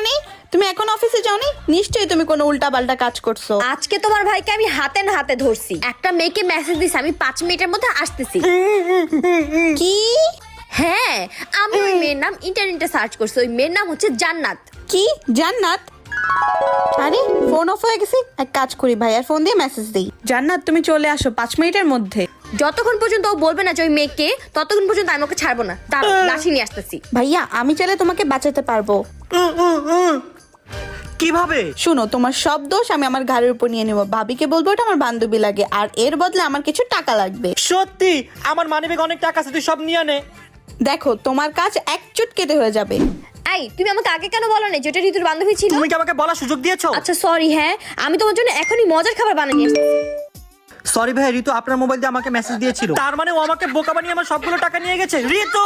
মানে তুমি এখন অফিসে যাওনি? নিশ্চয়ই তুমি কোনো উল্টাপাল্টা কাজ করছো। আজকে তোমার ভাইকে আমি হাতে না হাতে ধরছি। একটা মেয়েকে মেসেজ দিছি আমি 5 মিনিটের মধ্যে আসতেছি। কি? হ্যাঁ, আমি ওই মেয়ের নাম ইন্টারনেটে সার্চ করছি। ওই মেয়ের নাম হচ্ছে জান্নাত। কি জান্নাত? আরে ফোন অফ হয়ে গেছে, এক কাজ করি ভাইয়ার ফোন দিয়ে মেসেজ দেই। জান্নাত তুমি চলে আসো 5 মিনিটের মধ্যে। যতক্ষণ পর্যন্ত ও বলবে না যে ওই মেয়েকে, ততক্ষণ পর্যন্ত আমি ওকে ছাড়বো না। তার লাশি নিয়ে আসতেছি। ভাইয়া আমি চাইলে তোমাকে বাঁচাতে পারবো। কিভাবে? শুনো, তোমার সব দোষ আমি আমার ঘাড়ের উপর নিয়ে নেবো। ভাবিকে বলবো এটা আমার বান্ধবী লাগে, আর এর বদলে আমার কিছু টাকা লাগবে। সত্যি? আমার মানিব্যাগ অনেক টাকা আছে, তুই সব নিয়ে নে। দেখো তোমার কাজ এক চুটকেতে হয়ে যাবে। এই, তুমি আমাকে আগে কেন বলো না যেটা ঋতুর বান্ধবী ছিল? তুমি কি আমাকে বলার সুযোগ দিয়েছো? আচ্ছা সরি। হ্যাঁ, আমি তোমার জন্য এখনই মজার খাবার বানিয়ে নিয়ে আসছি। সরি ভাই, ঋতু আপনার মোবাইল দিয়ে আমাকে মেসেজ দিয়েছিল। তার মানে ও আমাকে বোকা বানিয়ে আমার সবগুলো টাকা নিয়ে গেছে। ঋতু!